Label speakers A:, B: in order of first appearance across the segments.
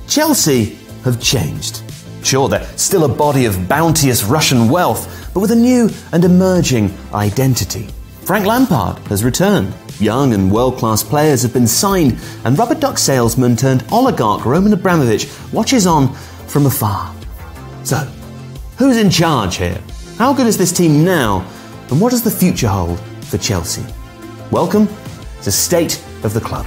A: Chelsea have changed. Sure, they're still a body of bounteous Russian wealth, but with a new and emerging identity. Frank Lampard has returned. Young and world-class players have been signed, and rubber duck salesman turned oligarch Roman Abramovich watches on from afar. So, who's in charge here? How good is this team now? And what does the future hold for Chelsea? Welcome to State of the Club.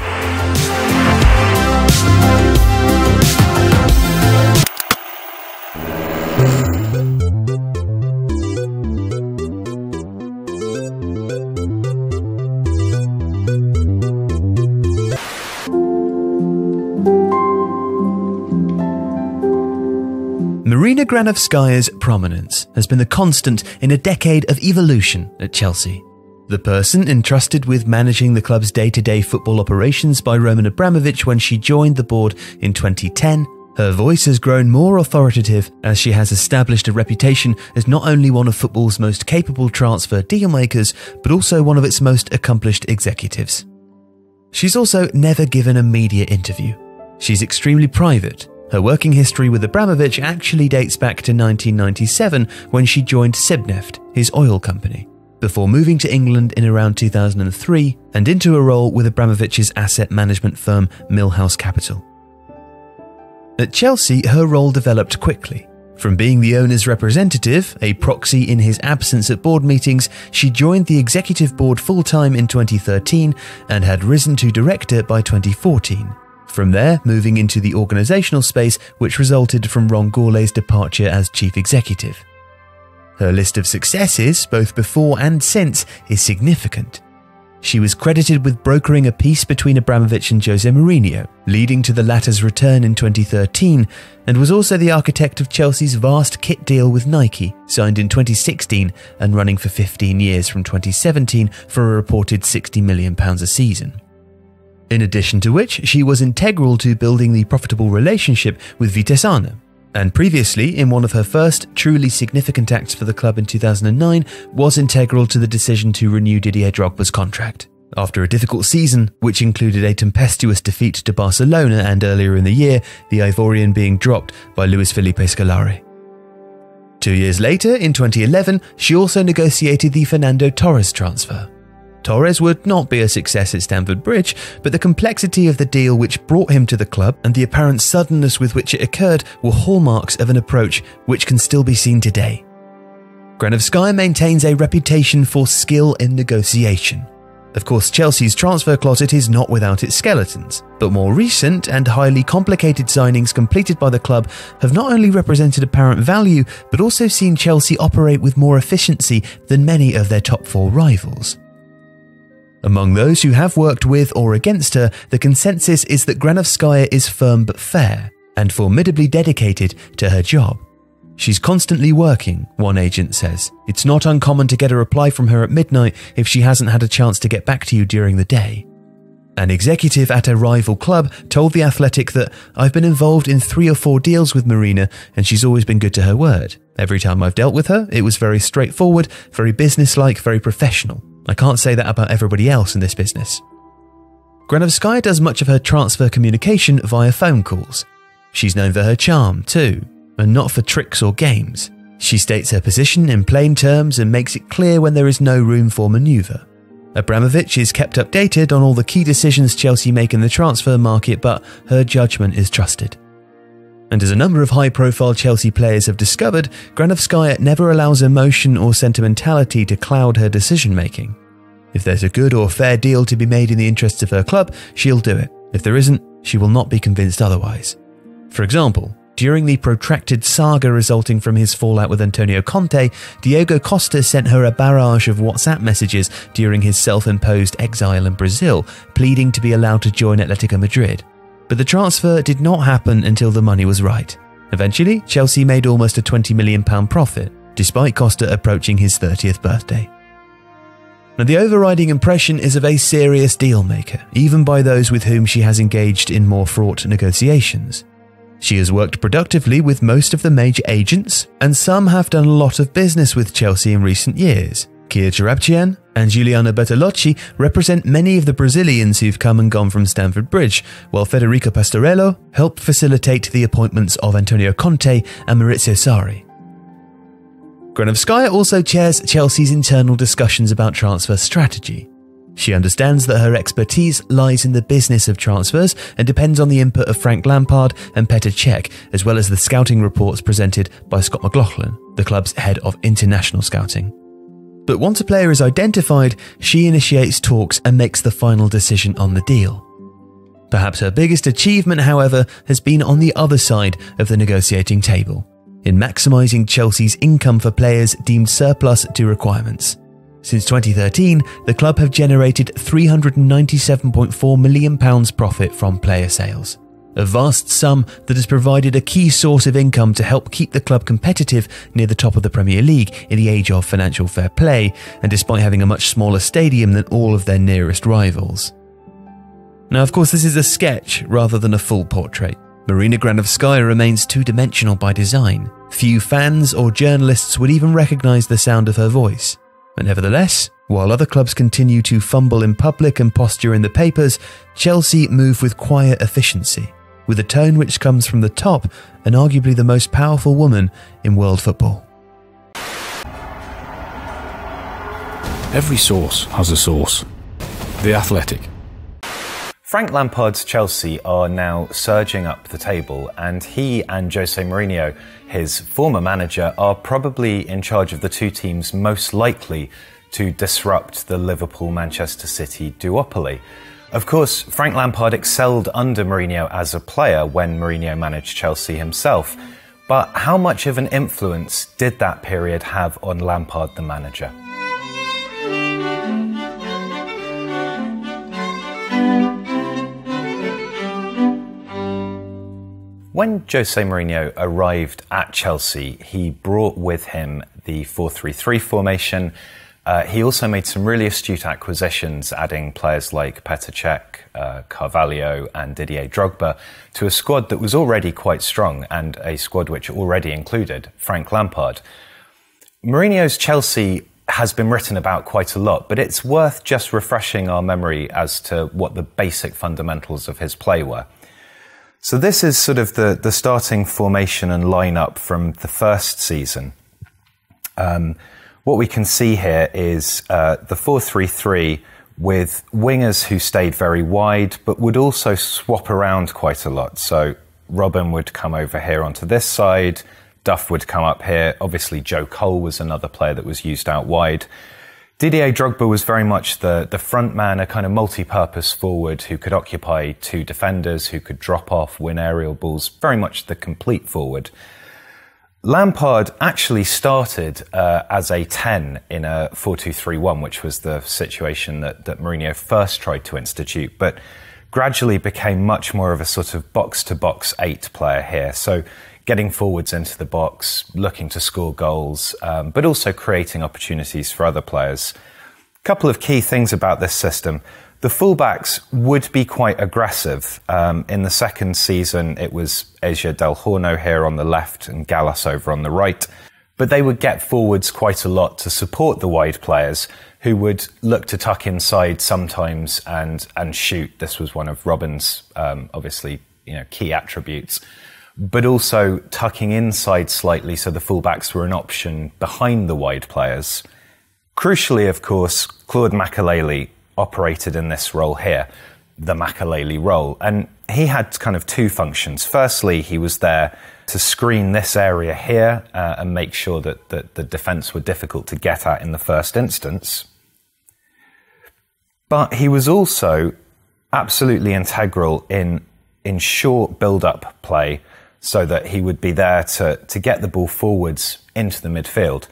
B: Marina Granovskaia's prominence has been the constant in a decade of evolution at Chelsea. The person entrusted with managing the club's day-to-day football operations by Roman Abramovich when she joined the board in 2010, her voice has grown more authoritative as she has established a reputation as not only one of football's most capable transfer dealmakers, but also one of its most accomplished executives. She's also never given a media interview. She's extremely private. Her working history with Abramovich actually dates back to 1997 when she joined Sibneft, his oil company, before moving to England in around 2003 and into a role with Abramovich's asset management firm Millhouse Capital. At Chelsea, her role developed quickly. From being the owner's representative, a proxy in his absence at board meetings, she joined the executive board full-time in 2013 and had risen to director by 2014. From there, moving into the organisational space, which resulted from Ron Gourlay's departure as chief executive. Her list of successes, both before and since, is significant. She was credited with brokering a peace between Abramovich and Jose Mourinho, leading to the latter's return in 2013, and was also the architect of Chelsea's vast kit deal with Nike, signed in 2016 and running for 15 years from 2017 for a reported £60 million a season. In addition to which, she was integral to building the profitable relationship with Vitesse, and previously, in one of her first truly significant acts for the club in 2009, was integral to the decision to renew Didier Drogba's contract. After a difficult season, which included a tempestuous defeat to Barcelona and earlier in the year, the Ivorian being dropped by Luis Felipe Scolari. 2 years later, in 2011, she also negotiated the Fernando Torres transfer. Torres would not be a success at Stamford Bridge, but the complexity of the deal which brought him to the club and the apparent suddenness with which it occurred were hallmarks of an approach which can still be seen today. Granovskaia maintains a reputation for skill in negotiation. Of course, Chelsea's transfer closet is not without its skeletons, but more recent and highly complicated signings completed by the club have not only represented apparent value, but also seen Chelsea operate with more efficiency than many of their top four rivals. Among those who have worked with or against her, the consensus is that Granovskaia is firm but fair, and formidably dedicated to her job. She's constantly working, one agent says. It's not uncommon to get a reply from her at midnight if she hasn't had a chance to get back to you during the day. An executive at a rival club told The Athletic that, "I've been involved in 3 or 4 deals with Marina, and she's always been good to her word. Every time I've dealt with her, it was very straightforward, very businesslike, very professional. I can't say that about everybody else in this business." Granovskaia does much of her transfer communication via phone calls. She's known for her charm, too, and not for tricks or games. She states her position in plain terms and makes it clear when there is no room for manoeuvre. Abramovich is kept updated on all the key decisions Chelsea make in the transfer market, but her judgment is trusted. And as a number of high-profile Chelsea players have discovered, Granovskaia never allows emotion or sentimentality to cloud her decision-making. If there's a good or fair deal to be made in the interests of her club, she'll do it. If there isn't, she will not be convinced otherwise. For example, during the protracted saga resulting from his fallout with Antonio Conte, Diego Costa sent her a barrage of WhatsApp messages during his self-imposed exile in Brazil, pleading to be allowed to join Atletico Madrid. But the transfer did not happen until the money was right. Eventually, Chelsea made almost a £20 million profit, despite Costa approaching his 30th birthday. Now, the overriding impression is of a serious deal-maker, even by those with whom she has engaged in more fraught negotiations. She has worked productively with most of the major agents, and some have done a lot of business with Chelsea in recent years, Kia Cherabchian and Giuliano Bertolocci represent many of the Brazilians who've come and gone from Stamford Bridge, while Federico Pastorello helped facilitate the appointments of Antonio Conte and Maurizio Sarri. Granovskaia also chairs Chelsea's internal discussions about transfer strategy. She understands that her expertise lies in the business of transfers and depends on the input of Frank Lampard and Petr Cech, as well as the scouting reports presented by Scott McLaughlin, the club's head of international scouting. But once a player is identified, she initiates talks and makes the final decision on the deal. Perhaps her biggest achievement, however, has been on the other side of the negotiating table, in maximising Chelsea's income for players deemed surplus to requirements. Since 2013, the club have generated £397.4 million profit from player sales. A vast sum that has provided a key source of income to help keep the club competitive near the top of the Premier League in the age of financial fair play, and despite having a much smaller stadium than all of their nearest rivals. Now, of course, this is a sketch rather than a full portrait. Marina Granovskaia remains two-dimensional by design. Few fans or journalists would even recognise the sound of her voice. But nevertheless, while other clubs continue to fumble in public and posture in the papers, Chelsea move with quiet efficiency, with a tone which comes from the top and arguably the most powerful woman in world football.
C: Every source has a source. The Athletic.
D: Frank Lampard's Chelsea are now surging up the table, and he and Jose Mourinho, his former manager, are probably in charge of the two teams most likely to disrupt the Liverpool-Manchester City duopoly. Of course, Frank Lampard excelled under Mourinho as a player when Mourinho managed Chelsea himself, but how much of an influence did that period have on Lampard the manager? When Jose Mourinho arrived at Chelsea, he brought with him the 4-3-3 formation. He also made some really astute acquisitions, adding players like Petr Cech, Carvalho and Didier Drogba to a squad that was already quite strong, and a squad which already included Frank Lampard. Mourinho's Chelsea has been written about quite a lot, but it's worth just refreshing our memory as to what the basic fundamentals of his play were. So this is sort of the starting formation and lineup from the first season. What we can see here is the 4-3-3 with wingers who stayed very wide, but would also swap around quite a lot. So Robben would come over here onto this side, Duff would come up here. Obviously, Joe Cole was another player that was used out wide. Didier Drogba was very much the front man, a kind of multi-purpose forward who could occupy two defenders, who could drop off, win aerial balls, very much the complete forward. Lampard actually started as a 10 in a 4-2-3-1, which was the situation that Mourinho first tried to institute, but gradually became much more of a sort of box-to-box 8 player here. So getting forwards into the box, looking to score goals, but also creating opportunities for other players. A couple of key things about this system. The fullbacks would be quite aggressive. In the second season, it was Egia Del Horno here on the left and Gallas over on the right. But they would get forwards quite a lot to support the wide players, who would look to tuck inside sometimes and shoot. This was one of Robben's, obviously, key attributes. But also tucking inside slightly, so the fullbacks were an option behind the wide players. Crucially, of course, Claude Makelele operated in this role here, the Makelele role. And he had kind of two functions. Firstly, he was there to screen this area here and make sure that the defence were difficult to get at in the first instance. But he was also absolutely integral in short build-up play, so that he would be there to get the ball forwards into the midfield.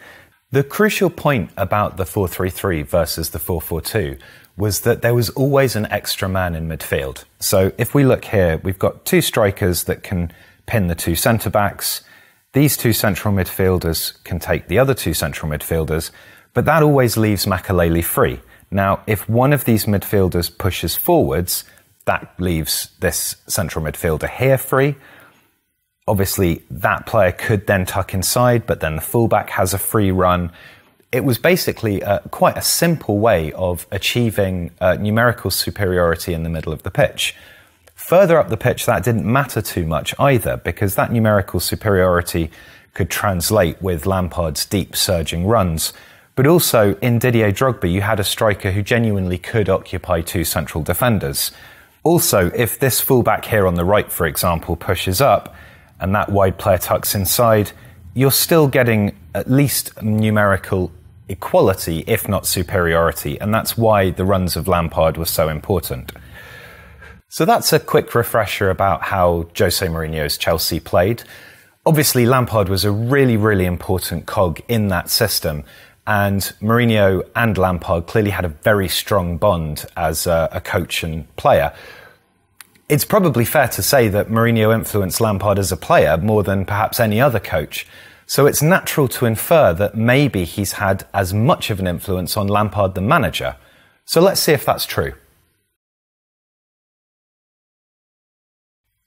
D: The crucial point about the 4-3-3 versus the 4-4-2 was that there was always an extra man in midfield. So if we look here, we've got two strikers that can pin the two centre-backs. These two central midfielders can take the other two central midfielders, but that always leaves Makelele free. Now, if one of these midfielders pushes forwards, that leaves this central midfielder here free. Obviously, that player could then tuck inside, but then the fullback has a free run. it was basically quite a simple way of achieving numerical superiority in the middle of the pitch. Further up the pitch, that didn't matter too much either, because that numerical superiority could translate with Lampard's deep surging runs. But also in Didier Drogba, you had a striker who genuinely could occupy two central defenders. Also, if this fullback here on the right, for example, pushes up and that wide player tucks inside, you're still getting at least numerical equality, if not superiority, and that's why the runs of Lampard were so important. So that's a quick refresher about how Jose Mourinho's Chelsea played. Obviously, Lampard was a really, really important cog in that system, and Mourinho and Lampard clearly had a very strong bond as a coach and player. It's probably fair to say that Mourinho influenced Lampard as a player more than perhaps any other coach. So it's natural to infer that maybe he's had as much of an influence on Lampard the manager. So let's see if that's true.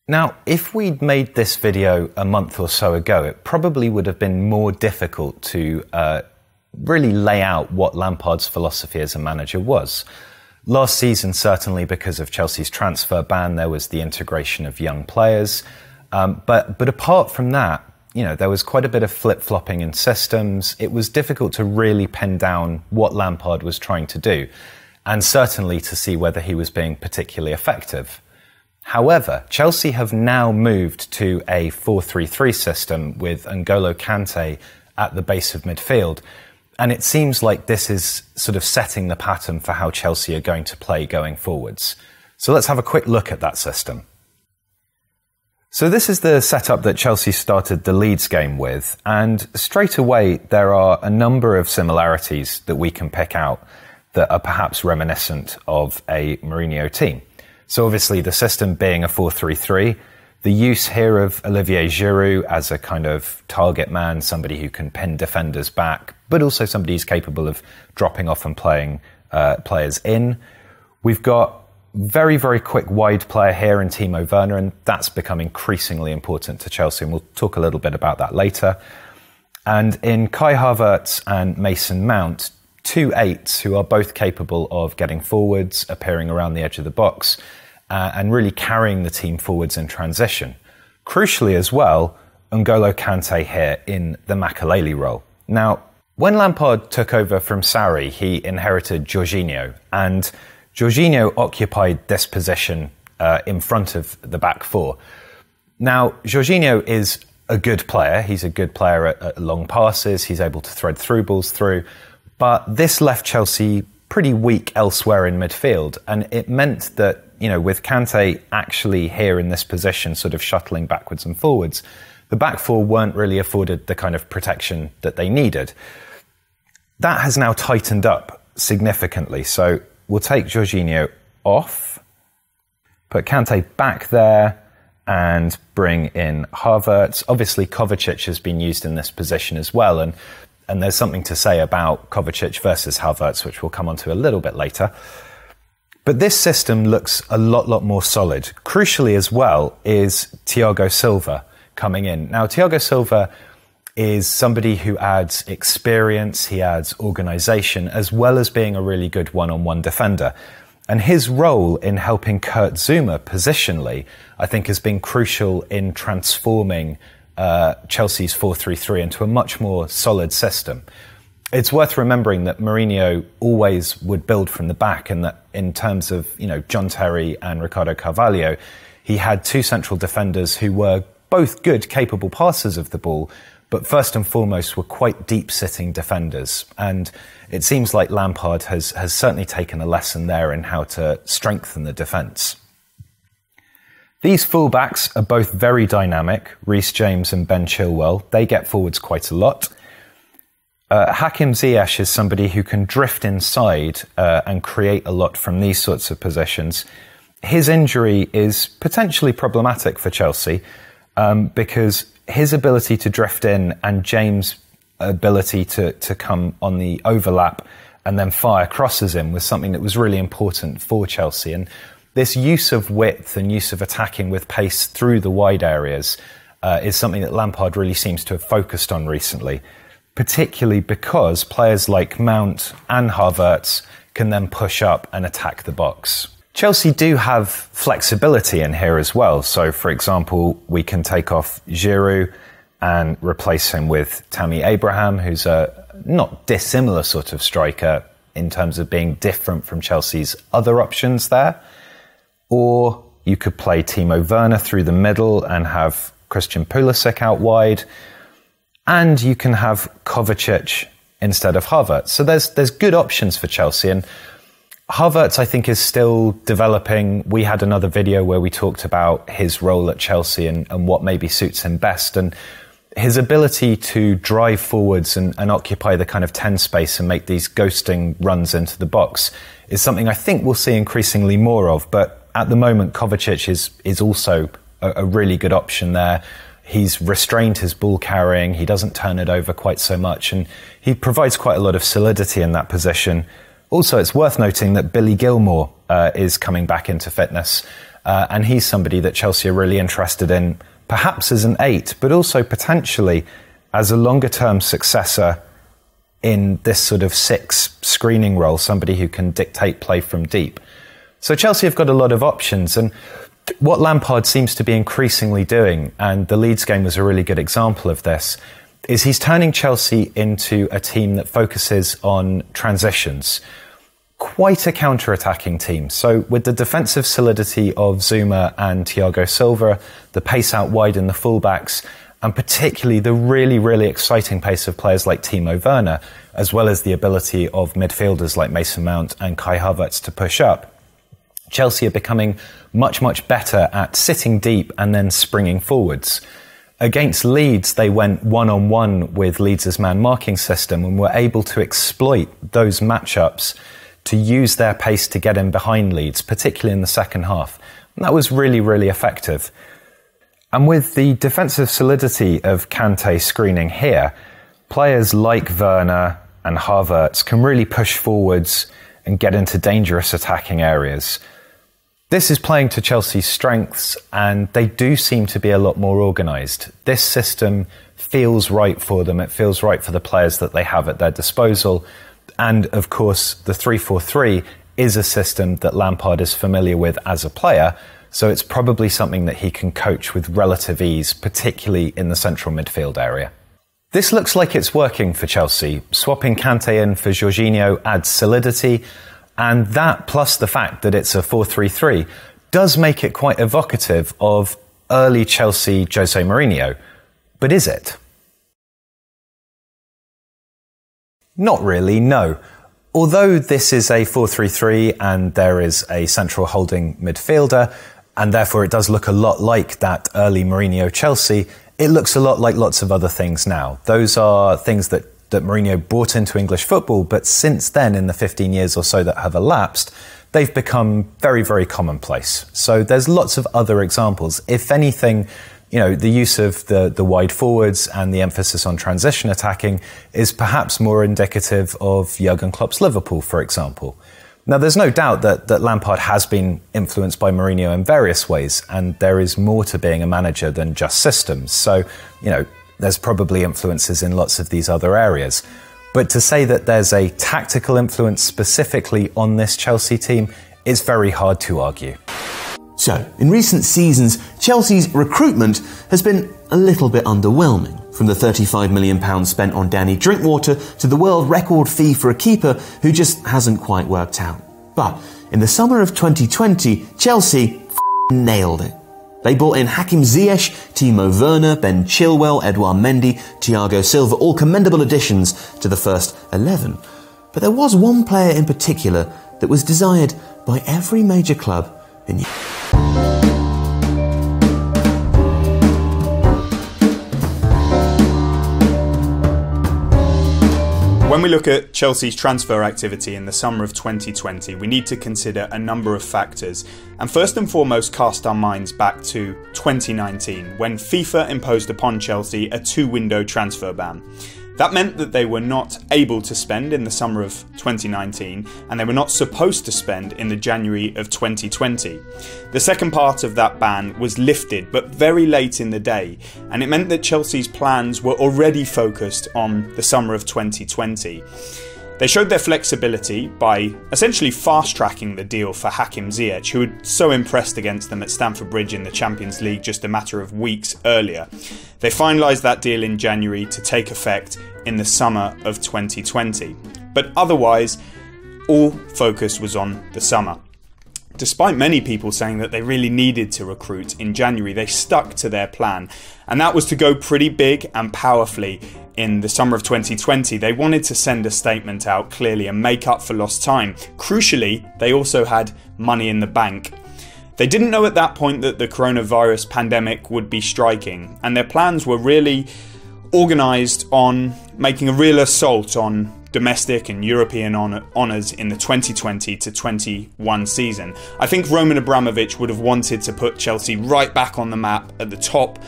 D: Now, if we'd made this video a month or so ago, it probably would have been more difficult to really lay out what Lampard's philosophy as a manager was. Last season, certainly because of Chelsea's transfer ban, there was the integration of young players. But apart from that, there was quite a bit of flip-flopping in systems. It was difficult to really pin down what Lampard was trying to do, and certainly to see whether he was being particularly effective. However, Chelsea have now moved to a 4-3-3 system with N'Golo Kante at the base of midfield, and it seems like this is sort of setting the pattern for how Chelsea are going to play going forwards. So let's have a quick look at that system. So this is the setup that Chelsea started the Leeds game with, and straight away there are a number of similarities that we can pick out that are perhaps reminiscent of a Mourinho team. So obviously the system being a 4-3-3, the use here of Olivier Giroud as a kind of target man, somebody who can pin defenders back, but also somebody who's capable of dropping off and playing players in. We've got very, very quick wide player here in Timo Werner, and that's become increasingly important to Chelsea, and we'll talk a little bit about that later. And in Kai Havertz and Mason Mount, two eights who are both capable of getting forwards, appearing around the edge of the box, and really carrying the team forwards in transition. Crucially as well, N'Golo Kante here in the Makelele role. Now, when Lampard took over from Sarri, he inherited Jorginho, and Jorginho occupied this position in front of the back four. Now, Jorginho is a good player. He's a good player at long passes. He's able to thread through balls through. But this left Chelsea pretty weak elsewhere in midfield. And it meant that, with Kante actually here in this position, sort of shuttling backwards and forwards, the back four weren't really afforded the kind of protection that they needed. That has now tightened up significantly. So we'll take Jorginho off, put Kante back there, and bring in Havertz. Obviously, Kovacic has been used in this position as well, and there's something to say about Kovacic versus Havertz, which we'll come on to a little bit later. But this system looks a lot more solid. Crucially as well is Thiago Silva coming in. Now, Thiago Silva is somebody who adds experience, he adds organisation, as well as being a really good one-on-one defender. And his role in helping Kurt Zouma positionally, I think, has been crucial in transforming Chelsea's 4-3-3 into a much more solid system. It's worth remembering that Mourinho always would build from the back, and that in terms of, John Terry and Ricardo Carvalho, he had two central defenders who were both good, capable passers of the ball, but first and foremost were quite deep-sitting defenders. And it seems like Lampard has certainly taken a lesson there in how to strengthen the defence. These fullbacks are both very dynamic, Reece James and Ben Chilwell. They get forwards quite a lot. Hakim Ziyech is somebody who can drift inside and create a lot from these sorts of positions. His injury is potentially problematic for Chelsea because his ability to drift in and James' ability to come on the overlap and then fire crosses in was something that was really important for Chelsea. And this use of width and use of attacking with pace through the wide areas is something that Lampard really seems to have focused on recently, particularly because players like Mount and Havertz can then push up and attack the box. Chelsea do have flexibility in here as well. So, for example, we can take off Giroud and replace him with Tammy Abraham, who's a not dissimilar sort of striker in terms of being different from Chelsea's other options there. Or you could play Timo Werner through the middle and have Christian Pulisic out wide. And you can have Kovacic instead of Havertz. So there's good options for Chelsea. And Havertz, I think, is still developing. We had another video where we talked about his role at Chelsea and what maybe suits him best. And his ability to drive forwards and occupy the kind of 10 space and make these ghosting runs into the box is something I think we'll see increasingly more of. But at the moment, Kovacic is also a really good option there. He's restrained his ball carrying. He doesn't turn it over quite so much. And he provides quite a lot of solidity in that position. Also, it's worth noting that Billy Gilmour is coming back into fitness. And he's somebody that Chelsea are really interested in, perhaps as an 8, but also potentially as a longer-term successor in this sort of 6 screening role, somebody who can dictate play from deep. So Chelsea have got a lot of options. And what Lampard seems to be increasingly doing, and the Leeds game was a really good example of this, is he's turning Chelsea into a team that focuses on transitions. Quite a counter-attacking team. So with the defensive solidity of Zuma and Thiago Silva, the pace out wide in the fullbacks, and particularly the really, really exciting pace of players like Timo Werner, as well as the ability of midfielders like Mason Mount and Kai Havertz to push up, Chelsea are becoming much, much better at sitting deep and then springing forwards. Against Leeds, they went one-on-one with Leeds' man-marking system and were able to exploit those matchups to use their pace to get in behind Leeds, particularly in the second half. And that was really, really effective. And with the defensive solidity of Kante screening here, players like Werner and Havertz can really push forwards and get into dangerous attacking areas. This is playing to Chelsea's strengths, and they do seem to be a lot more organised. This system feels right for them. It feels right for the players that they have at their disposal. And, of course, the 3-4-3 is a system that Lampard is familiar with as a player, so it's probably something that he can coach with relative ease, particularly in the central midfield area. This looks like it's working for Chelsea. Swapping Kante in for Jorginho adds solidity, and that, plus the fact that it's a 4-3-3, does make it quite evocative of early Chelsea Jose Mourinho. But is it? Not really, no. Although this is a 4-3-3 and there is a central holding midfielder, and therefore it does look a lot like that early Mourinho Chelsea, it looks a lot like lots of other things now. Those are things that Mourinho brought into English football, but since then, in the 15 years or so that have elapsed, they've become very, very commonplace. So there's lots of other examples. If anything, the use of the wide forwards and the emphasis on transition attacking is perhaps more indicative of Jurgen Klopp's Liverpool, for example. Now, there's no doubt that Lampard has been influenced by Mourinho in various ways, and there is more to being a manager than just systems. So, there's probably influences in lots of these other areas. But to say that there's a tactical influence specifically on this Chelsea team is very hard to argue.
A: So, in recent seasons, Chelsea's recruitment has been a little bit underwhelming. From the £35 million spent on Danny Drinkwater to the world record fee for a keeper who just hasn't quite worked out. But in the summer of 2020, Chelsea nailed it. They brought in Hakim Ziyech, Timo Werner, Ben Chilwell, Edouard Mendy, Thiago Silva, all commendable additions to the first 11. But there was one player in particular that was desired by every major club in
E: When we look at Chelsea's transfer activity in the summer of 2020, we need to consider a number of factors, and first and foremost cast our minds back to 2019, when FIFA imposed upon Chelsea a 2-window transfer ban. That meant that they were not able to spend in the summer of 2019, and they were not supposed to spend in the January of 2020. The second part of that ban was lifted, but very late in the day, and it meant that Chelsea's plans were already focused on the summer of 2020. They showed their flexibility by essentially fast-tracking the deal for Hakim Ziyech, who had so impressed against them at Stamford Bridge in the Champions League just a matter of weeks earlier. They finalised that deal in January to take effect in the summer of 2020. But otherwise, all focus was on the summer. Despite many people saying that they really needed to recruit in January, they stuck to their plan, and that was to go pretty big and powerfully in the summer of 2020. They wanted to send a statement out clearly and make up for lost time. Crucially, they also had money in the bank. They didn't know at that point that the coronavirus pandemic would be striking, and their plans were really organised on making a real assault on domestic and European honours in the 2020 to 21 season. I think Roman Abramovich would have wanted to put Chelsea right back on the map at the top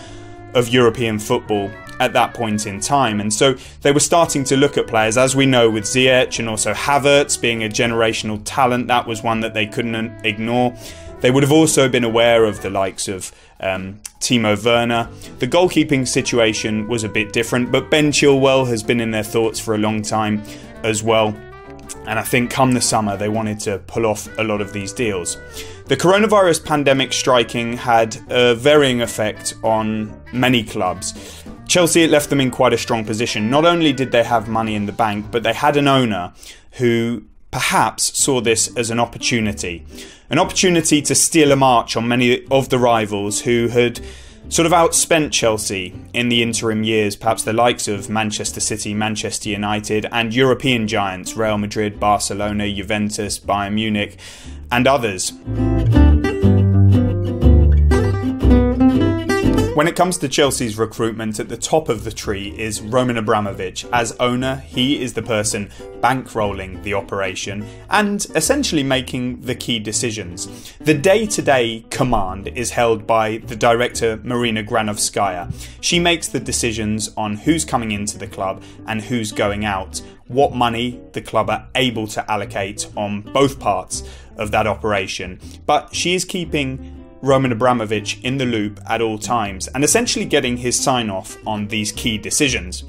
E: of European football at that point in time, and so they were starting to look at players, as we know, with Ziyech and also Havertz being a generational talent. That was one that they couldn't ignore. They would have also been aware of the likes of Timo Werner. The goalkeeping situation was a bit different, but Ben Chilwell has been in their thoughts for a long time as well. And I think come the summer, they wanted to pull off a lot of these deals. The coronavirus pandemic striking had a varying effect on many clubs. Chelsea, it left them in quite a strong position. Not only did they have money in the bank, but they had an owner who perhaps saw this as an opportunity to steal a march on many of the rivals who had sort of outspent Chelsea in the interim years, perhaps the likes of Manchester City, Manchester United, and European giants Real Madrid, Barcelona, Juventus, Bayern Munich, and others. When it comes to Chelsea's recruitment, at the top of the tree is Roman Abramovich. As owner, he is the person bankrolling the operation and essentially making the key decisions. The day-to-day command is held by the director Marina Granovskaia. She makes the decisions on who's coming into the club and who's going out, what money the club are able to allocate on both parts of that operation. But she is keeping Roman Abramovich in the loop at all times and essentially getting his sign-off on these key decisions.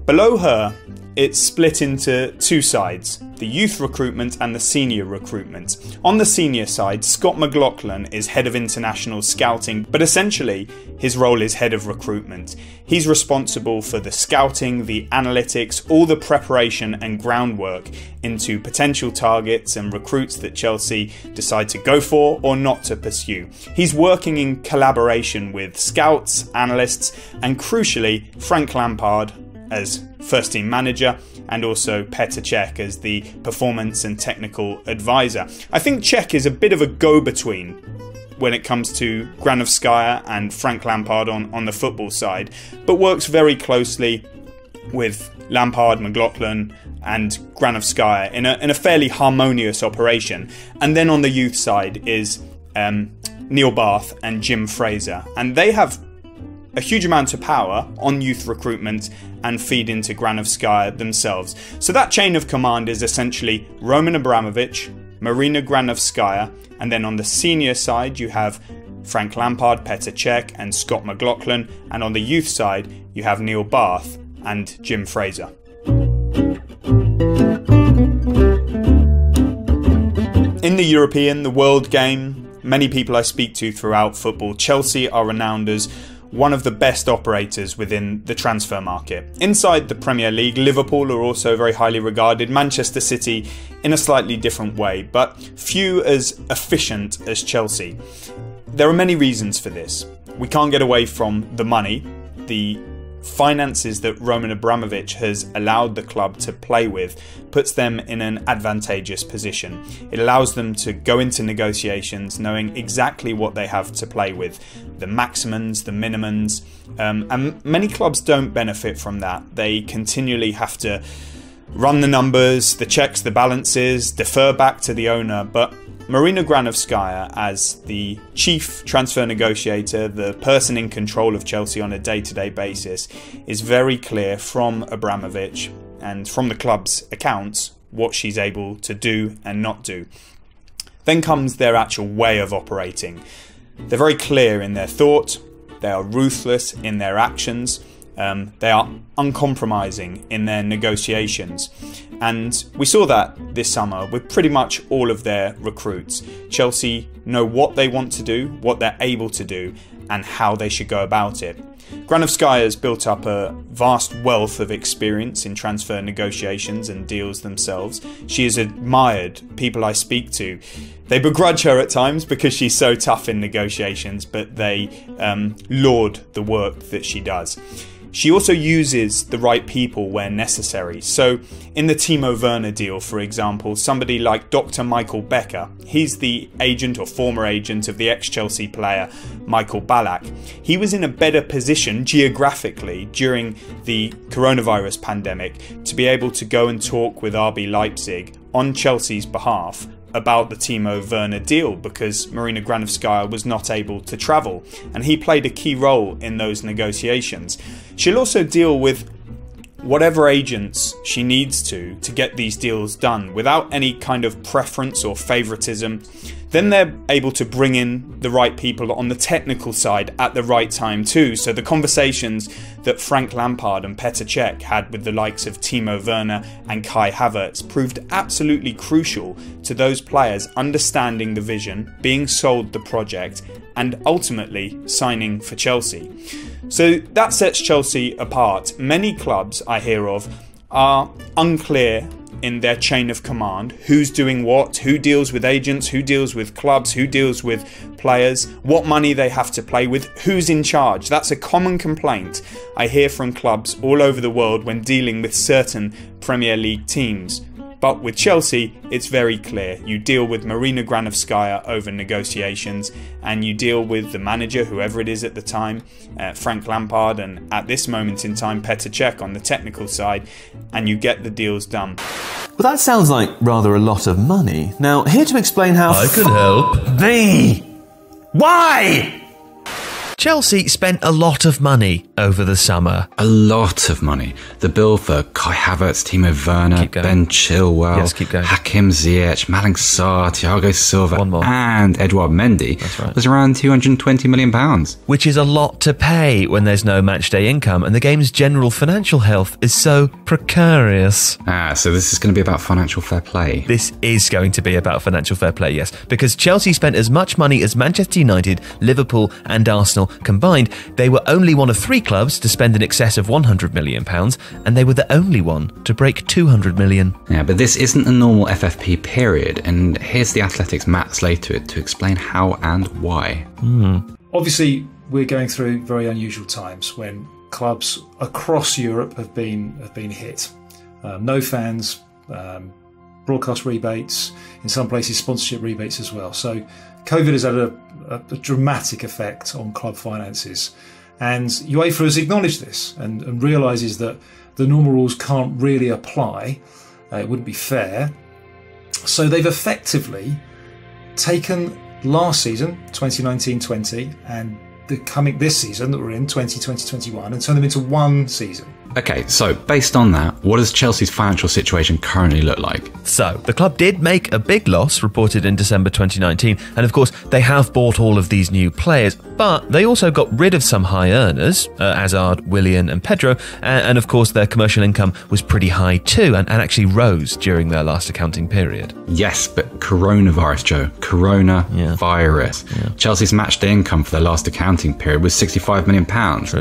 E: Below her, it's split into two sides, the youth recruitment and the senior recruitment. On the senior side, Scott McLaughlin is head of international scouting, but essentially his role is head of recruitment. He's responsible for the scouting, the analytics, all the preparation and groundwork into potential targets and recruits that Chelsea decide to go for or not to pursue. He's working in collaboration with scouts, analysts, and crucially, Frank Lampard as first team manager, and also Petr Cech as the performance and technical advisor. I think Cech is a bit of a go-between when it comes to Granovskaia and Frank Lampard on the football side, but works very closely with Lampard, McLaughlin and Granovskaia in a fairly harmonious operation. And then on the youth side is Neil Bath and Jim Fraser, and they have a huge amount of power on youth recruitment and feed into Granovskaia themselves. So that chain of command is essentially Roman Abramovich, Marina Granovskaia, and then on the senior side you have Frank Lampard, Petr Cech and Scott McLaughlin, and on the youth side you have Neil Bath and Jim Fraser. In the European, the world game, many people I speak to throughout football, Chelsea are renowned as one of the best operators within the transfer market. Inside the Premier League, Liverpool are also very highly regarded, Manchester City in a slightly different way, but few as efficient as Chelsea. There are many reasons for this. We can't get away from the money, the finances that Roman Abramovich has allowed the club to play with puts them in an advantageous position. It allows them to go into negotiations knowing exactly what they have to play with, the maximums, the minimums, and many clubs don't benefit from that. They continually have to run the numbers, the checks, the balances, defer back to the owner. But Marina Granovskaia, as the chief transfer negotiator, the person in control of Chelsea on a day-to-day basis, is very clear from Abramovich and from the club's accounts what she's able to do and not do. Then comes their actual way of operating. They're very clear in their thought, they are ruthless in their actions, they are uncompromising in their negotiations. And we saw that this summer with pretty much all of their recruits. Chelsea know what they want to do, what they're able to do, and how they should go about it. Granovskaia has built up a vast wealth of experience in transfer negotiations and deals themselves. She is admired. People I speak to, they begrudge her at times because she's so tough in negotiations, but they laud the work that she does. She also uses the right people where necessary. So in the Timo Werner deal, for example, somebody like Dr. Michael Becker, he's the agent or former agent of the ex-Chelsea player Michael Ballack. He was in a better position geographically during the coronavirus pandemic to be able to go and talk with RB Leipzig on Chelsea's behalf about the Timo Werner deal, because Marina Granovskaia was not able to travel, and he played a key role in those negotiations. She'll also deal with whatever agents she needs to get these deals done without any kind of preference or favoritism. Then they're able to bring in the right people on the technical side at the right time too. So the conversations that Frank Lampard and Petr Cech had with the likes of Timo Werner and Kai Havertz proved absolutely crucial to those players understanding the vision, being sold the project, and ultimately signing for Chelsea. So that sets Chelsea apart. Many clubs I hear of are unclear in their chain of command, who's doing what, who deals with agents, who deals with clubs, who deals with players, what money they have to play with, who's in charge. That's a common complaint I hear from clubs all over the world when dealing with certain Premier League teams. But with Chelsea, it's very clear. You deal with Marina Granovskaia over negotiations, and you deal with the manager, whoever it is at the time, Frank Lampard, and at this moment in time, Petr Cech on the technical side, and you get the deals done.
A: Well, that sounds like rather a lot of money. Now, here to explain how
B: I can help.
A: Why?
B: Chelsea spent a lot of money over the summer.
C: A lot of money. The bill for Kai Havertz, Timo Werner, Ben Chilwell, Hakim Ziyech, Malang Sarr, Thiago Silva, and Edouard Mendy was around £220 million.
B: Which is a lot to pay when there's no matchday income and the game's general financial health is so precarious.
C: So this is going to be about financial fair play.
B: This is going to be about financial fair play, yes. Because Chelsea spent as much money as Manchester United, Liverpool and Arsenal combined. They were only one of 3 clubs to spend in excess of £100 million, and they were the only one to break £200 million.
C: Yeah, but this isn't a normal FFP period, and here's the Athletic's Matt Slater to explain how and why.
F: Obviously, we're going through very unusual times when clubs across Europe have been hit. No fans, broadcast rebates, in some places sponsorship rebates as well. So COVID has had a dramatic effect on club finances, and UEFA has acknowledged this and realises that the normal rules can't really apply. It wouldn't be fair. So they've effectively taken last season, 2019-20, and this season that we're in, 2020-21, and turned them into one season.
C: Okay, so based on that, what does Chelsea's financial situation currently look like?
B: So, the club did make a big loss, reported in December 2019, and of course, they have bought all of these new players, but they also got rid of some high earners, Hazard, Willian and Pedro, and of course, their commercial income was pretty high too, and actually rose during their last accounting period.
C: Yes, but coronavirus, Joe. Coronavirus. Yeah. Chelsea's matchday income for their last accounting period was £65 million,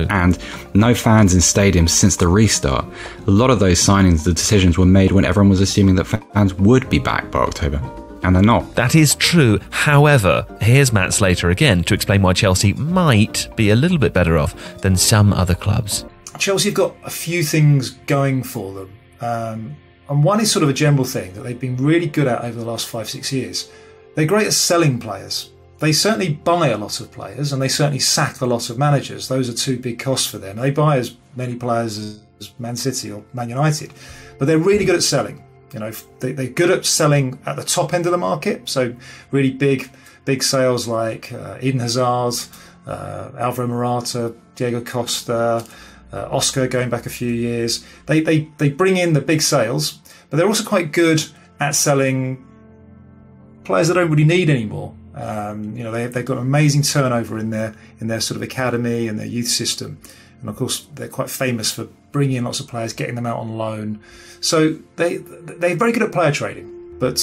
C: and no fans in stadiums since the restart. A lot of those signings, the decisions were made when everyone was assuming that fans would be back by October, and they're not.
B: That is true. However, here's Matt Slater again to explain why Chelsea might be a little bit better off than some other clubs.
F: Chelsea have got a few things going for them, and one is sort of a general thing that they've been really good at over the last 5-6 years. They're great at selling players. they certainly buy a lot of players and they certainly sack a lot of managers. Those are two big costs for them. They buy as many players as Man City or Man United, but they're really good at selling. They're good at selling at the top end of the market. So really big sales like Eden Hazard, Alvaro Morata, Diego Costa, Oscar going back a few years. They bring in the big sales, but they're also quite good at selling players they don't really need anymore. They've got an amazing turnover in their sort of academy and their youth system, and of course they're quite famous for bringing in lots of players, getting them out on loan. So they're very good at player trading. But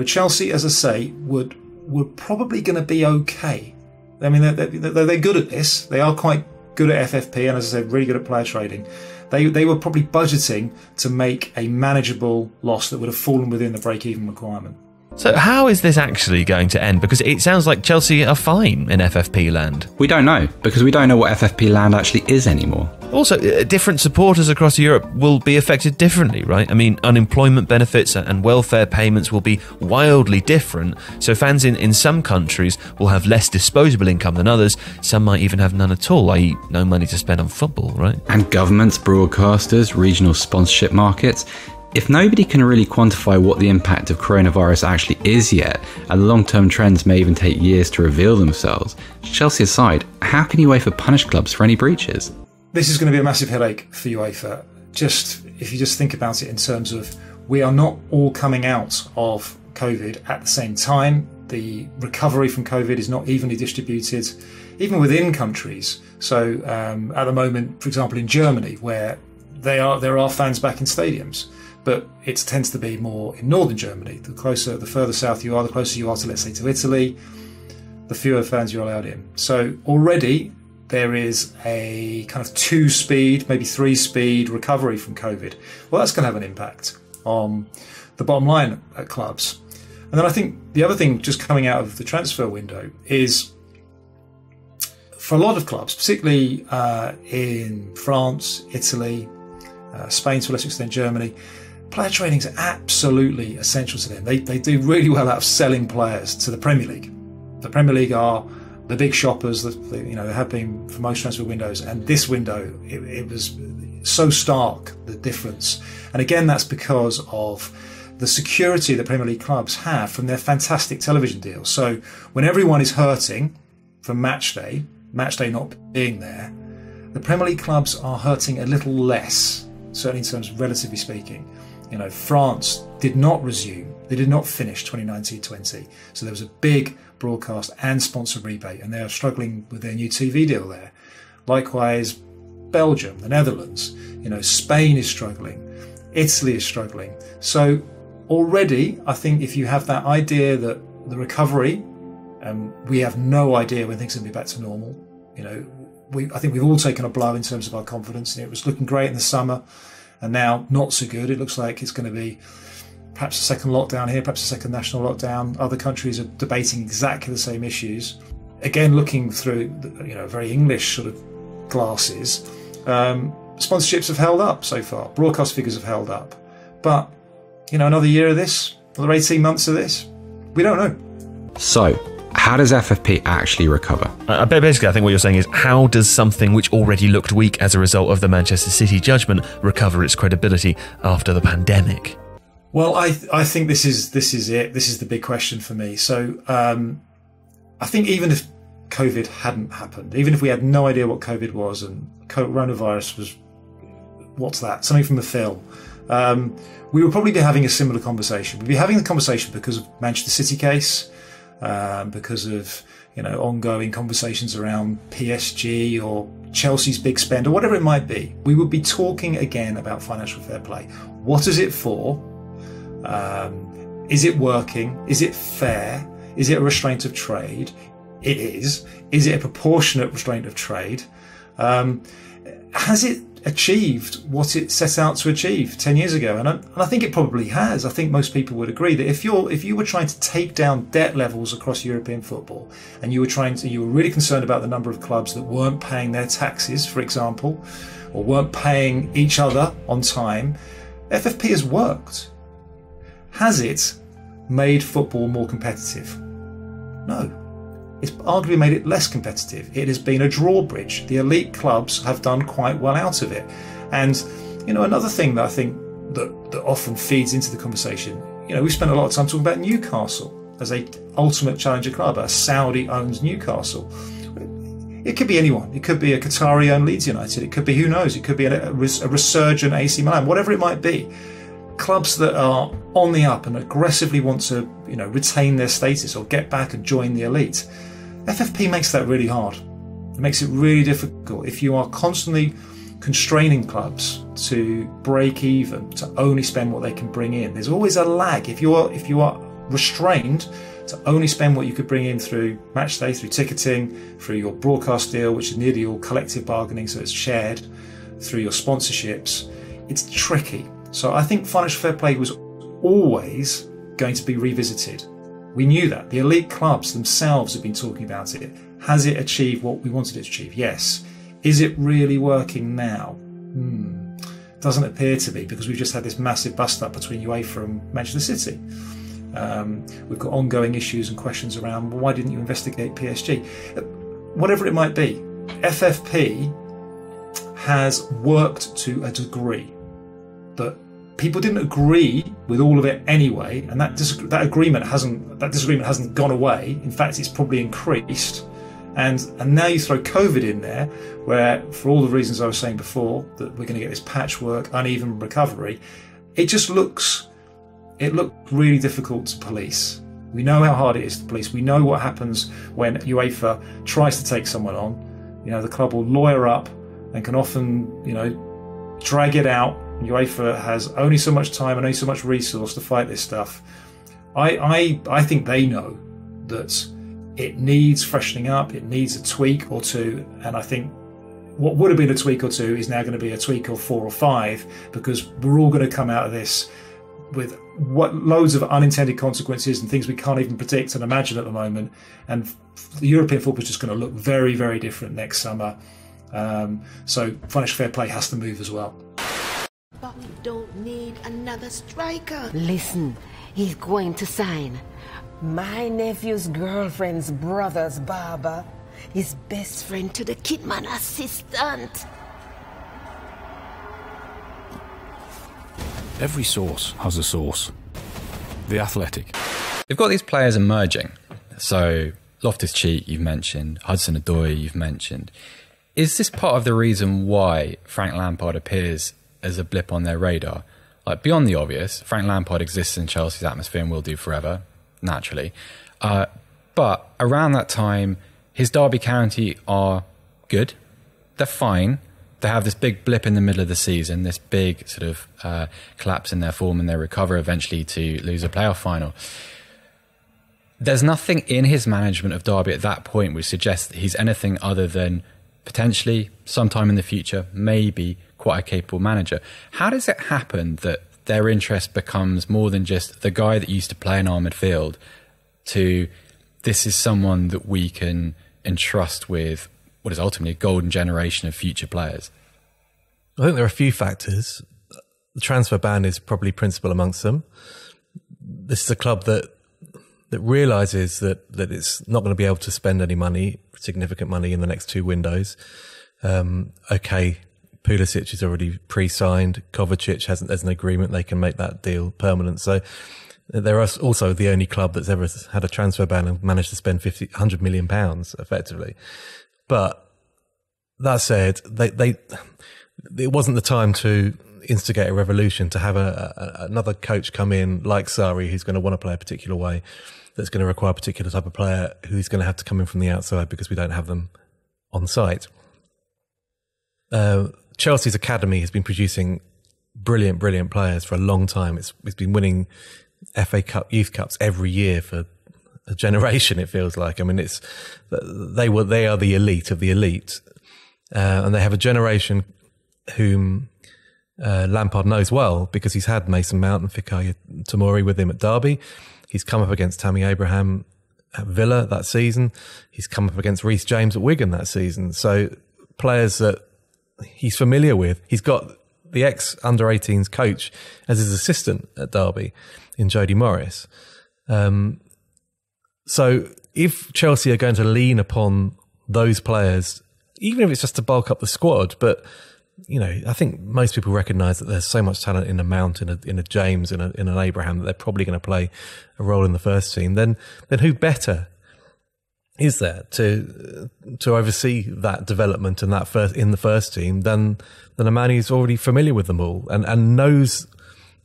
F: Chelsea, as I say, would probably going to be okay. I mean, they're good at this. They are quite good at FFP, and as I said, really good at player trading. They were probably budgeting to make a manageable loss that would have fallen within the break-even requirement.
B: So how is this actually going to end? Because it sounds like Chelsea are fine in FFP land.
C: We don't know, because we don't know what FFP land actually is anymore.
B: Also, different supporters across Europe will be affected differently, right? I mean, unemployment benefits and welfare payments will be wildly different. So fans in some countries will have less disposable income than others. Some might even have none at all, i.e. no money to spend on football, right?
C: And governments, broadcasters, regional sponsorship markets. If nobody can really quantify what the impact of coronavirus actually is yet, and the long-term trends may even take years to reveal themselves, Chelsea aside, how can UEFA punish clubs for any breaches?
F: This is going to be a massive headache for UEFA. If you just think about it in terms of, we are not all coming out of COVID at the same time. The recovery from COVID is not evenly distributed, even within countries. So at the moment, for example, in Germany, where there are fans back in stadiums, but it tends to be more in northern Germany. The further south you are, the closer you are to, let's say, to Italy, the fewer fans you're allowed in. So already there is a kind of 2-speed, maybe 3-speed recovery from COVID. Well, that's going to have an impact on the bottom line at clubs. And then I think the other thing just coming out of the transfer window is, for a lot of clubs, particularly in France, Italy, Spain, to a lesser extent Germany, player trading is absolutely essential to them. They do really well out of selling players to the Premier League. The Premier League are the big shoppers that they have been for most transfer windows, and this window it was so stark, the difference. And again, that's because of the security that Premier League clubs have from their fantastic television deals. So when everyone is hurting from match day not being there, the Premier League clubs are hurting a little less, certainly in terms of relatively speaking. France did not resume. They did not finish 2019-20. So there was a big broadcast and sponsor rebate, and they are struggling with their new TV deal there. Likewise, Belgium, the Netherlands, Spain is struggling. Italy is struggling. So already, I think if you have that idea that the recovery, we have no idea when things are going to be back to normal. I think we've all taken a blow in terms of our confidence. It was looking great in the summer, and now not so good. It looks like it's going to be perhaps a second lockdown here, perhaps a second national lockdown. Other countries are debating exactly the same issues. Again, looking through very English sort of glasses, sponsorships have held up so far. Broadcast figures have held up. But, another year of this, another 18 months of this, we don't know.
C: So, how does FFP actually recover?
B: Basically, I think what you're saying is, how does something which already looked weak as a result of the Manchester City judgment recover its credibility after the pandemic?
F: Well, I think this is it. This is the big question for me. So I think even if COVID hadn't happened, even if we had no idea what COVID was and coronavirus was, what's that? Something from the film. We would probably be having a similar conversation. We'd be having the conversation because of Manchester City case, because of ongoing conversations around PSG or Chelsea's big spend or whatever it might be. We would be talking again about financial fair play. What is it for? Is it working? Is it fair? Is it a restraint of trade? It is. Is it a proportionate restraint of trade? Has it achieved what it set out to achieve 10 years ago? And I think it probably has. I think most people would agree that if you were trying to take down debt levels across European football, and you were really concerned about the number of clubs that weren't paying their taxes, for example, or weren't paying each other on time, FFP has worked. Has it made football more competitive? No. it's arguably made it less competitive. It has been a drawbridge. The elite clubs have done quite well out of it. And, another thing that I think that often feeds into the conversation, we spent a lot of time talking about Newcastle as a ultimate challenger club, a Saudi-owned Newcastle. It could be anyone. It could be a Qatari-owned Leeds United. It could be, who knows, it could be a resurgent AC Milan, whatever it might be. Clubs that are on the up and aggressively want to, retain their status or get back and join the elite. FFP makes that really hard. It makes it really difficult. If you are constantly constraining clubs to break even, to only spend what they can bring in, there's always a lag. If you are restrained to only spend what you could bring in through match day, through ticketing, through your broadcast deal, which is nearly all collective bargaining, so it's shared, through your sponsorships, it's tricky. So I think financial fair play was always going to be revisited. We knew that. The elite clubs themselves have been talking about it. Has it achieved what we wanted it to achieve? Yes. Is it really working now? Doesn't appear to be, because we've just had this massive bust-up between UEFA and Manchester City. We've got ongoing issues and questions around, well, why didn't you investigate PSG? Whatever it might be, FFP has worked to a degree, but people didn't agree with all of it anyway, and that disagreement hasn't gone away. In fact, it's probably increased. And now you throw COVID in there, where, for all the reasons I was saying before, that we're going to get this patchwork, uneven recovery. It looked really difficult to police. We know how hard it is to police. We know what happens when UEFA tries to take someone on. The club will lawyer up and can often, drag it out. UEFA has only so much time and only so much resource to fight this stuff. I think they know that it needs freshening up. It needs a tweak or two. And I think what would have been a tweak or two is now going to be a tweak of 4 or 5, because we're all going to come out of this with loads of unintended consequences and things we can't even predict and imagine at the moment. And the European football is just going to look very, very different next summer. So financial fair play has to move as well.
G: But we don't need another striker.
H: Listen, he's going to sign. My nephew's girlfriend's brother's barber, his best friend to the Kidman assistant.
I: Every source has a source. The Athletic.
C: They've got these players emerging. So Loftus-Cheek, you've mentioned. Hudson-Odoi, you've mentioned. Is this part of the reason why Frank Lampard appears as a blip on their radar? Like, beyond the obvious, Frank Lampard exists in Chelsea's atmosphere and will do forever, naturally. But around that time, his Derby County are good. They're fine. They have this big blip in the middle of the season, this big sort of collapse in their form, and they recover eventually to lose a playoff final. There's nothing in his management of Derby at that point which suggests that he's anything other than potentially, sometime in the future, maybe quite a capable manager. How does it happen that their interest becomes more than just the guy that used to play in our midfield to this is someone that we can entrust with what is ultimately a golden generation of future players?
B: I think there are a few factors. The transfer ban is probably principal amongst them. This is a club that realises that it's not going to be able to spend any money, significant money, in the next 2 windows. Okay, Pulisic is already pre-signed. Kovacic has an agreement; they can make that deal permanent. So they're also the only club that's ever had a transfer ban and managed to spend £100 million effectively. But that said, it wasn't the time to instigate a revolution, to have another coach come in like Sarri, who's going to want to play a particular way, that's going to require a particular type of player, who's going to have to come in from the outside because we don't have them on site. Chelsea's academy has been producing brilliant players for a long time. It's been winning FA Cup, Youth Cups every year for a generation, it feels like. I mean, they are the elite of the elite, and they have a generation whom Lampard knows well because he's had Mason Mount and Fikayo Tomori with him at Derby. He's come up against Tammy Abraham at Villa that season. He's come up against Reece James at Wigan that season. So players that he's familiar with. He's got the ex-under-18s coach as his assistant at Derby in Jody Morris.
J: So if Chelsea are going to lean upon those players, even if it's just to bulk up the squad, but I think most people recognise that there's so much talent in a Mount, in a James, in an Abraham, that they're probably going to play a role in the first team. Then who better is there to oversee that development and that in the first team than a man who's already familiar with them all and knows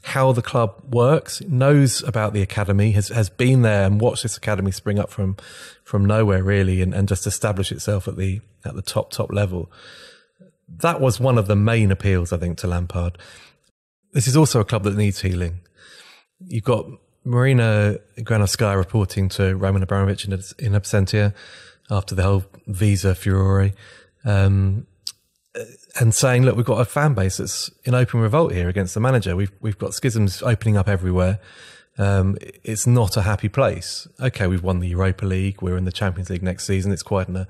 J: how the club works, knows about the academy, has been there and watched this academy spring up from nowhere really, and just establish itself at the top level. That was one of the main appeals, I think, to Lampard. This is also a club that needs healing. You've got Marina Granovskaia reporting to Roman Abramovich in absentia after the whole visa furore, and saying, look, we've got a fan base that's in open revolt here against the manager. We've got schisms opening up everywhere. It's not a happy place. Okay, we've won the Europa League. We're in the Champions League next season. It's quite an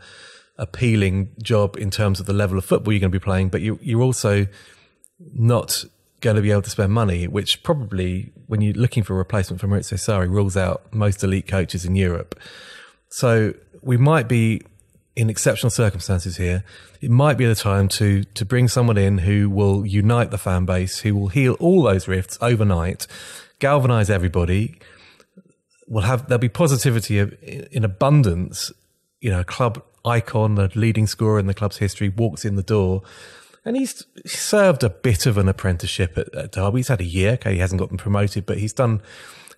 J: appealing job in terms of the level of football you're going to be playing, but you're also not going to be able to spend money, which probably, when you're looking for a replacement for Maurizio Sarri, rules out most elite coaches in Europe. So we might be in exceptional circumstances here. It might be the time to bring someone in who will unite the fan base, who will heal all those rifts overnight, galvanise everybody. There'll be positivity in abundance. A club icon, the leading scorer in the club's history, walks in the door. And he's served a bit of an apprenticeship at Derby. He's had a year. Okay, he hasn't gotten promoted, but he's done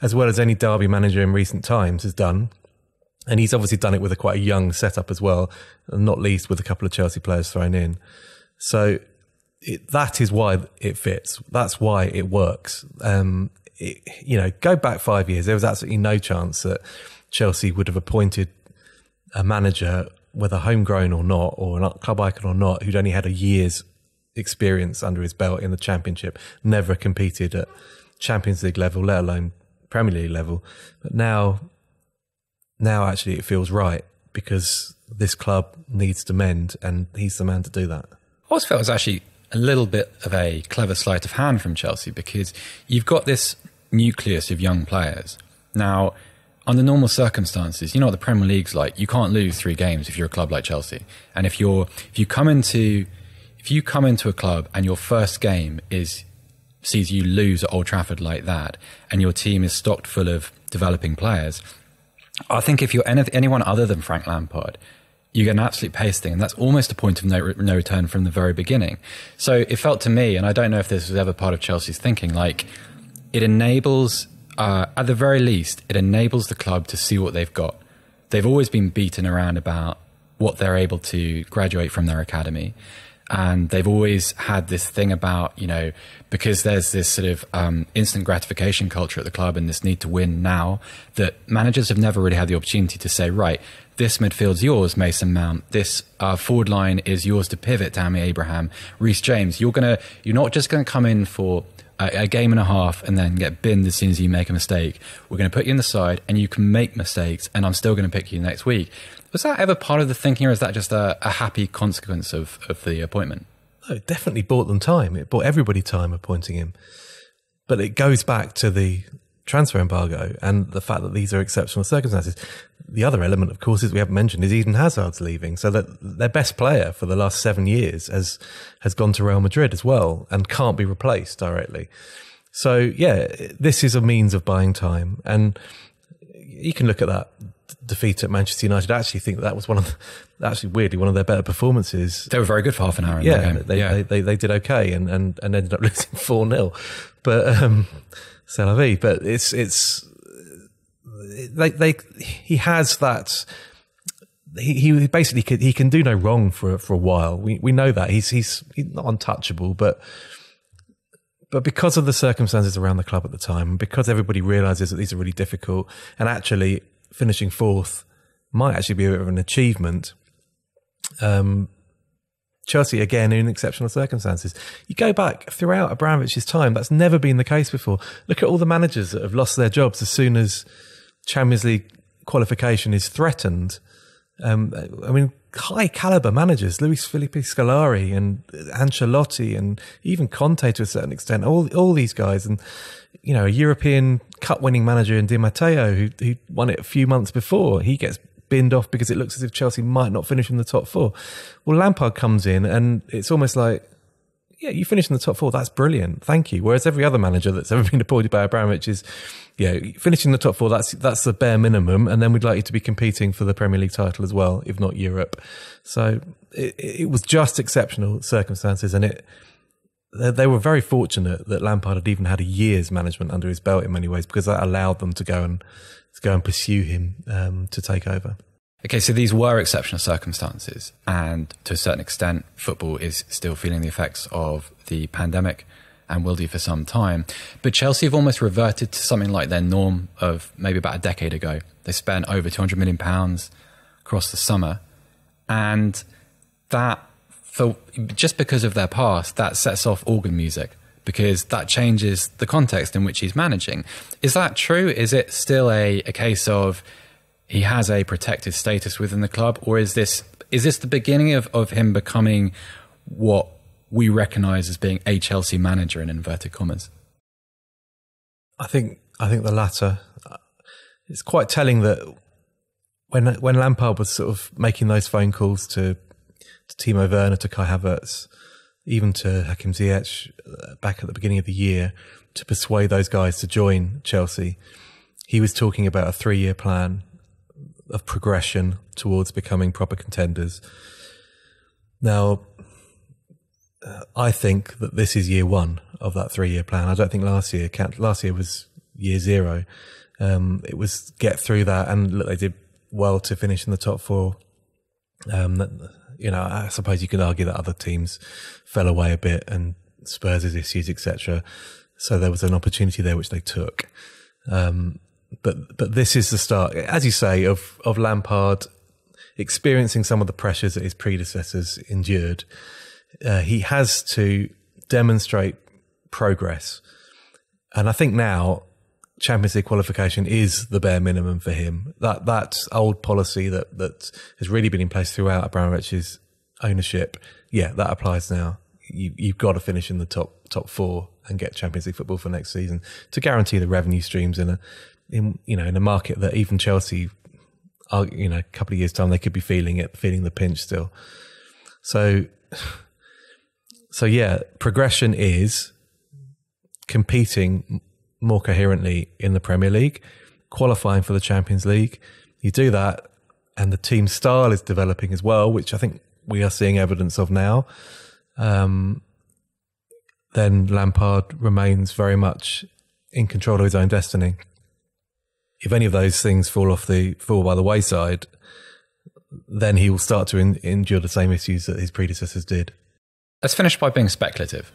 J: as well as any Derby manager in recent times has done. And he's obviously done it with quite a young setup as well, and not least with a couple of Chelsea players thrown in. So that is why it fits. That's why it works. Go back 5 years. There was absolutely no chance that Chelsea would have appointed a manager, whether homegrown or not, or a club icon or not, who'd only had a year's experience under his belt in the Championship, never competed at Champions League level, let alone Premier League level. But now actually it feels right, because this club needs to mend, and he's the man to do that.
C: I always felt it was actually a little bit of a clever sleight of hand from Chelsea, because you've got this nucleus of young players. Now, under normal circumstances, you know what the Premier League's like. You can't lose 3 games if you're a club like Chelsea. And if you come into a club and your first game sees you lose at Old Trafford like that, and your team is stocked full of developing players, I think if you're anyone other than Frank Lampard, you get an absolute pasting, and that's almost a point of no return from the very beginning. So it felt to me, and I don't know if this was ever part of Chelsea's thinking, like it enables, at the very least, it enables the club to see what they've got. They've always been beaten around about what they're able to graduate from their academy. And they've always had this thing about, because there's this sort of instant gratification culture at the club and this need to win now, that managers have never really had the opportunity to say, right, this midfield's yours, Mason Mount. This forward line is yours to pivot, Tammy Abraham, Reece James. You're not just going to come in for a game and a half and then get binned as soon as you make a mistake. We're going to put you in the side, and you can make mistakes, and I'm still going to pick you next week. Was that ever part of the thinking, or is that just a happy consequence of the appointment?
J: No, it definitely bought them time. It bought everybody time appointing him. But it goes back to the transfer embargo and the fact that these are exceptional circumstances. The other element, of course, is we haven't mentioned, is Eden Hazard's leaving. So that their best player for the last 7 years has gone to Real Madrid as well and can't be replaced directly. So, yeah, this is a means of buying time. And you can look at that defeat at Manchester United. I actually think that was weirdly one of their better performances.
C: They were very good for half an hour in that game.
J: They did okay and ended up losing 4-0. But c'est la vie. But he has that. He basically he can do no wrong for a while. We know that he's not untouchable, but because of the circumstances around the club at the time, because everybody realises that these are really difficult, and actually finishing 4th might actually be a bit of an achievement. Chelsea, again, in exceptional circumstances. You go back throughout Abramovich's time, that's never been the case before. Look at all the managers that have lost their jobs as soon as Champions League qualification is threatened. high caliber managers, Luis Felipe Scolari and Ancelotti and even Conte to a certain extent, all these guys. And, you know, a European Cup winning manager in Di Matteo who won it a few months before, he gets binned off because it looks as if Chelsea might not finish in the top four. Well, Lampard comes in and it's almost like, yeah, you finish in the top four, that's brilliant, thank you. Whereas every other manager that's ever been appointed by Abramovich is, finishing in the top four, that's the bare minimum, and then we'd like you to be competing for the Premier League title as well, if not Europe. So it was just exceptional circumstances, and they were very fortunate that Lampard had even had a year's management under his belt in many ways, because that allowed them to go and pursue him to take over.
C: Okay, so these were exceptional circumstances, and to a certain extent, football is still feeling the effects of the pandemic and will do for some time. But Chelsea have almost reverted to something like their norm of maybe about a decade ago. They spent over £200 million across the summer, and just because of their past, that sets off organ music, because that changes the context in which he's managing. Is that true? Is it still a case of he has a protected status within the club, or is this the beginning of him becoming what we recognise as being a Chelsea manager in inverted commas?
J: I think the latter. It's quite telling that when Lampard was sort of making those phone calls to Timo Werner, to Kai Havertz, even to Hakim Ziyech back at the beginning of the year, to persuade those guys to join Chelsea, he was talking about a 3-year plan of progression towards becoming proper contenders. Now, I think that this is year one of that 3-year plan. I don't think last year was year zero. It was get through that, and look, they did well to finish in the top four. I suppose you could argue that other teams fell away a bit, and Spurs' issues, etc. So there was an opportunity there which they took. But this is the start, as you say, of Lampard experiencing some of the pressures that his predecessors endured. He has to demonstrate progress. And I think now Champions League qualification is the bare minimum for him. That old policy that has really been in place throughout Abramovich's ownership, that applies now. You've got to finish in the top four and get Champions League football for next season to guarantee the revenue streams in a market that even Chelsea are, a couple of years' time, they could be feeling the pinch still. So progression is competing more coherently in the Premier League, qualifying for the Champions League. You do that, and the team style is developing as well, which I think we are seeing evidence of now. Then Lampard remains very much in control of his own destiny. If any of those things fall by the wayside, then he will start to endure the same issues that his predecessors did.
C: Let's finish by being speculative,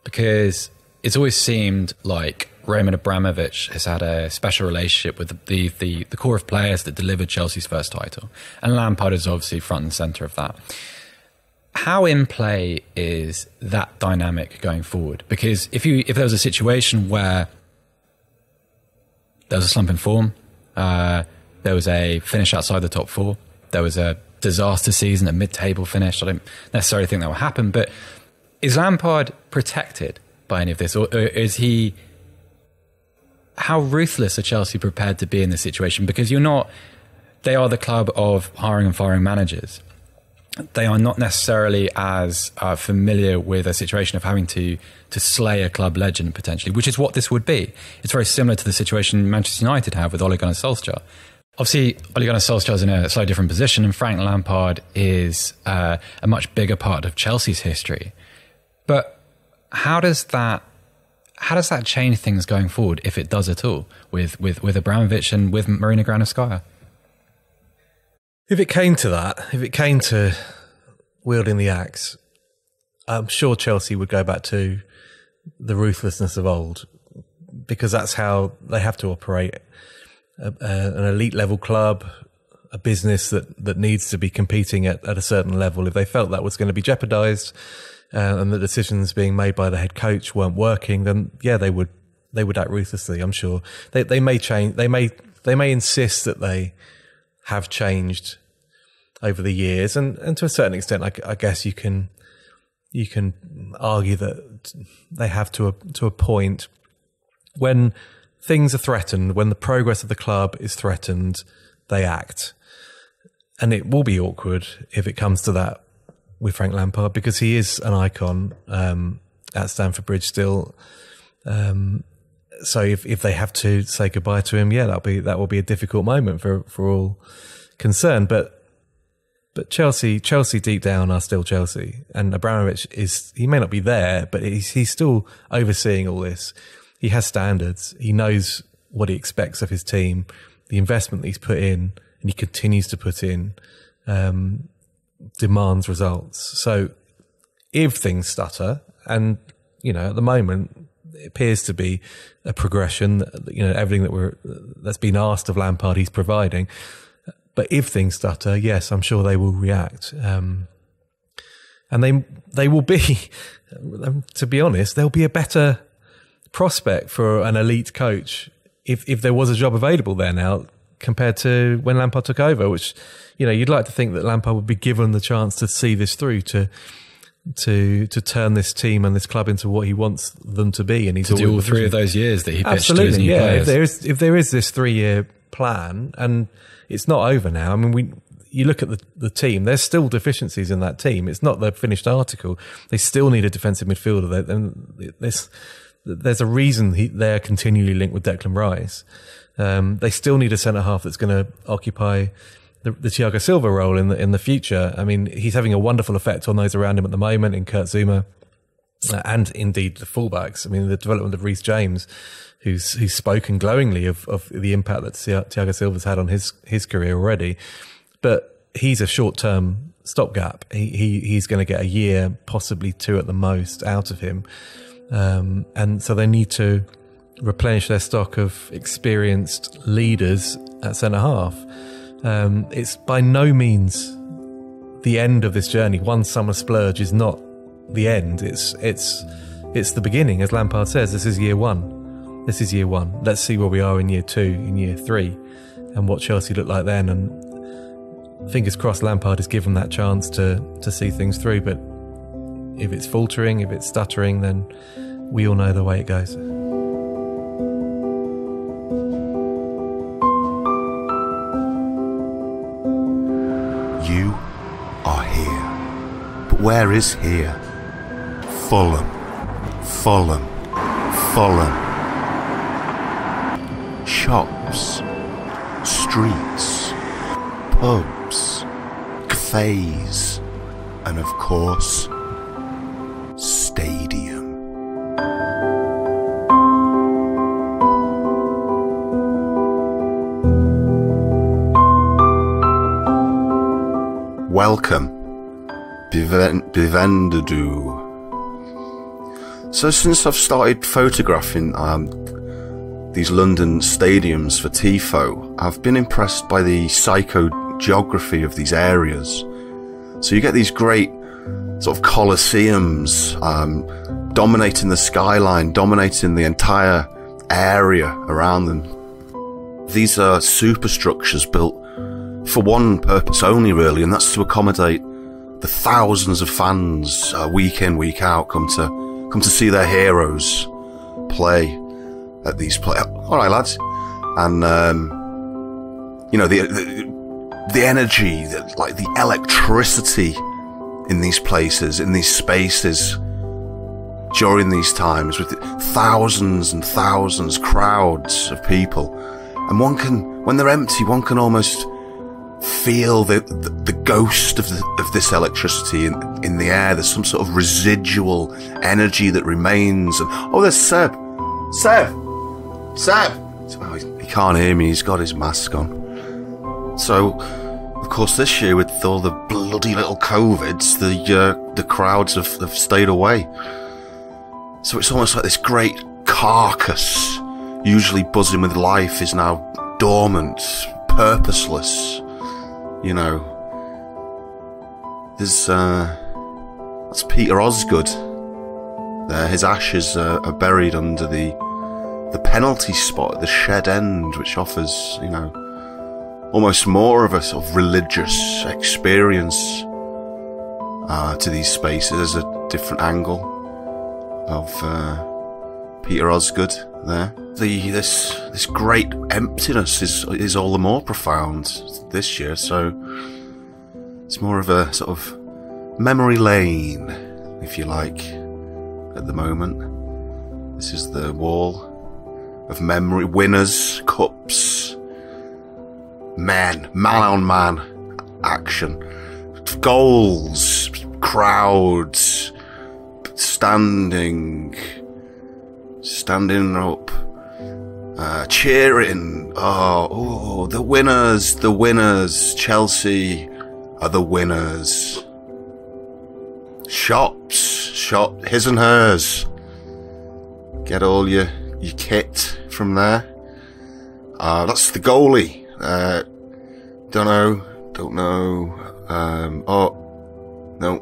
C: because it's always seemed like Roman Abramovich has had a special relationship with the core of players that delivered Chelsea's first title, and Lampard is obviously front and centre of that. How in play is that dynamic going forward? Because if there was a situation where there was a slump in form, there was a finish outside the top four, there was a disaster season, a mid-table finish, I don't necessarily think that will happen, but is Lampard protected by any of this, or is he? How ruthless are Chelsea prepared to be in this situation? Because they are the club of hiring and firing managers. They are not necessarily as familiar with a situation of having to slay a club legend potentially, which is what this would be. It's very similar to the situation Manchester United have with Ole Gunnar Solskjaer. Obviously, Ole Gunnar Solskjaer is in a slightly different position, and Frank Lampard is a much bigger part of Chelsea's history. But how does that change things going forward, if it does at all, with Abramovich and with Marina Granovskaia?
J: If it came to that, if it came to wielding the axe, I'm sure Chelsea would go back to the ruthlessness of old, because that's how they have to operate. An elite level club, a business that needs to be competing at a certain level. If they felt that was going to be jeopardised, and the decisions being made by the head coach weren't working, then they would act ruthlessly. I'm sure they may change. They may insist that they have changed over the years, and to a certain extent, I guess you can argue that they have to a point. When things are threatened, when the progress of the club is threatened, they act. And it will be awkward if it comes to that with Frank Lampard, because he is an icon at Stamford Bridge still. So if they have to say goodbye to him, that will be a difficult moment for all concerned. But Chelsea deep down are still Chelsea, and Abramovich he may not be there, but he's still overseeing all this. He has standards. He knows what he expects of his team, the investment that he's put in, and he continues to put in, demands results. So if things stutter, and, at the moment, it appears to be a progression, everything that's been asked of Lampard, he's providing. But if things stutter, yes, I'm sure they will react. And they will be, to be honest, they'll be a better prospect for an elite coach if there was a job available there now compared to when Lampard took over, which, you'd like to think that Lampard would be given the chance to see this through, to turn this team and this club into what he wants them to be. And he's
C: to do all 3 of those years that he pitched to his new
J: players. If there is this 3-year plan, and it's not over now. I mean, you look at the team, there's still deficiencies in that team. It's not the finished article. They still need a defensive midfielder. And there's a reason they're continually linked with Declan Rice. They still need a centre-half that's going to occupy the Thiago Silva role in the future. I mean, he's having a wonderful effect on those around him at the moment in Kurt Zouma, and indeed the fullbacks. I mean, the development of Reece James, who's spoken glowingly of the impact that Thiago Silva's had on his career already. But he's a short-term stopgap. He's going to get a year, possibly 2 at the most, out of him. And so they need to replenish their stock of experienced leaders at centre-half. It's by no means the end of this journey. One summer splurge is not the end. It's the beginning, as Lampard says. This is year one. Let's see where we are in year 2, in year 3, and what Chelsea look like then. And fingers crossed Lampard is given that chance to see things through. But if it's faltering, if it's stuttering, then we all know the way it goes.
K: You are here. But where is here? Fulham. Shops, streets, pubs, cafes, and of course, stadium. Welcome, Bivendadu. So since I've started photographing these London stadiums for Tifo, I've been impressed by the psychogeography of these areas. So you get these great sort of coliseums dominating the skyline, dominating the entire area around them. These are superstructures built for one purpose only, really, and that's to accommodate the thousands of fans week in, week out come to see their heroes play at these all right, lads. And the energy, the electricity in these places, in these spaces during these times, with thousands and thousands, crowds of people, and when they're empty, one can almost feel the ghost of this electricity in the air. There's some sort of residual energy that remains. And there's Seb. Oh, he can't hear me. He's got his mask on. So, of course, this year with all the bloody little COVIDs, the crowds have stayed away. So it's almost like this great carcass, usually buzzing with life, is now dormant, purposeless. There's that's Peter Osgood there. His ashes are buried under the penalty spot at the shed end, which offers almost more of a sort of religious experience to these spaces. There's a different angle of Peter Osgood there. This great emptiness is all the more profound this year, so it's more of a sort of memory lane, if you like, at the moment. This is the wall of memory, winners, cups, man on man action, goals, crowds, standing up, cheering. Oh, the winners, Chelsea are the winners. Shops, his and hers. Get all your kit from there. That's the goalie. Don't know. No,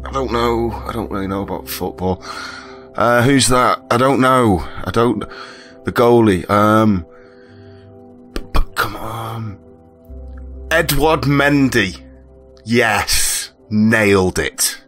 K: I don't know. I don't really know about football. Who's that? I don't know. The goalie. Come on. Edouard Mendy. Yes, nailed it.